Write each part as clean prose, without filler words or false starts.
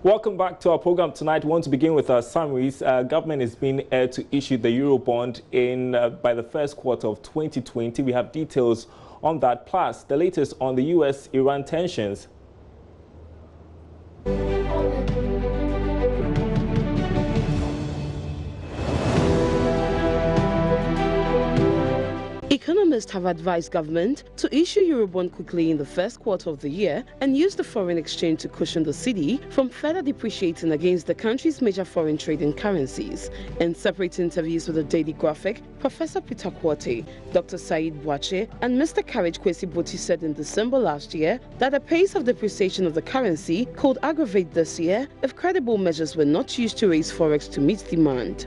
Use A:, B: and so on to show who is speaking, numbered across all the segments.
A: Welcome back to our program tonight. We want to begin with our summaries. Government is being aired to issue the Eurobond by the first quarter of 2020. We have details on that, plus the latest on the US-Iran tensions.
B: Economists have advised government to issue Eurobond quickly in the first quarter of the year and use the foreign exchange to cushion the cedi from further depreciating against the country's major foreign trading currencies. In separate interviews with the Daily Graphic, Professor Peter Kwate, Dr. Said Bwache, and Mr. Courage Kwesi Boti said in December last year that the pace of depreciation of the currency could aggravate this year if credible measures were not used to raise forex to meet demand.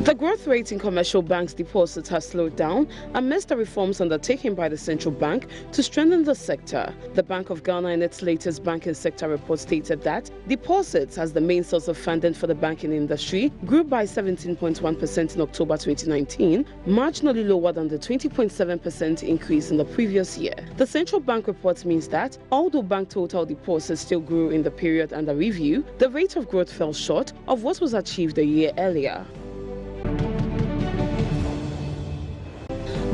B: The growth rate in commercial banks' deposits has slowed down amidst the reforms undertaken by the central bank to strengthen the sector. The Bank of Ghana, in its latest banking sector report, stated that deposits, as the main source of funding for the banking industry, grew by 17.1% in October 2019, marginally lower than the 20.7% increase in the previous year. The central bank report means that, although bank total deposits still grew in the period under review, the rate of growth fell short of what was achieved a year earlier.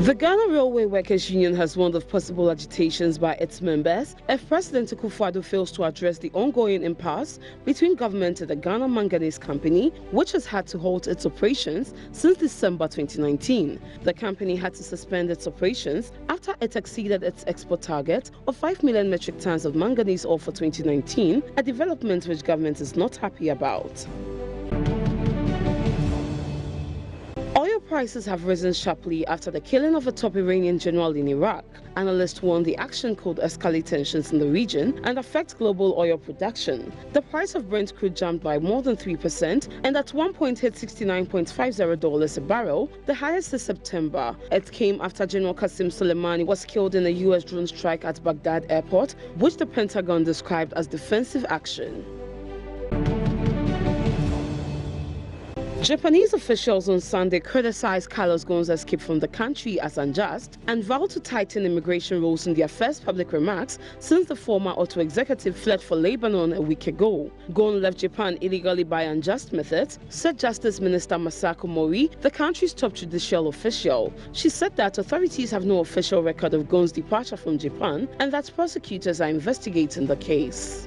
B: The Ghana Railway Workers Union has warned of possible agitations by its members if President Akufo-Addo fails to address the ongoing impasse between government and the Ghana Manganese Company, which has had to halt its operations since December 2019. The company had to suspend its operations after it exceeded its export target of 5 million metric tons of manganese ore for 2019, a development which government is not happy about. Oil prices have risen sharply after the killing of a top Iranian general in Iraq. Analysts warn the action could escalate tensions in the region and affect global oil production. The price of Brent crude jumped by more than 3% and at one point hit $69.50 a barrel, the highest since September. It came after General Qasem Soleimani was killed in a U.S. drone strike at Baghdad airport, which the Pentagon described as defensive action. Japanese officials on Sunday criticized Carlos Ghosn's escape from the country as unjust and vowed to tighten immigration rules in their first public remarks since the former auto executive fled for Lebanon a week ago. Ghosn left Japan illegally by unjust methods, said Justice Minister Masako Mori, the country's top judicial official. She said that authorities have no official record of Ghosn's departure from Japan and that prosecutors are investigating the case.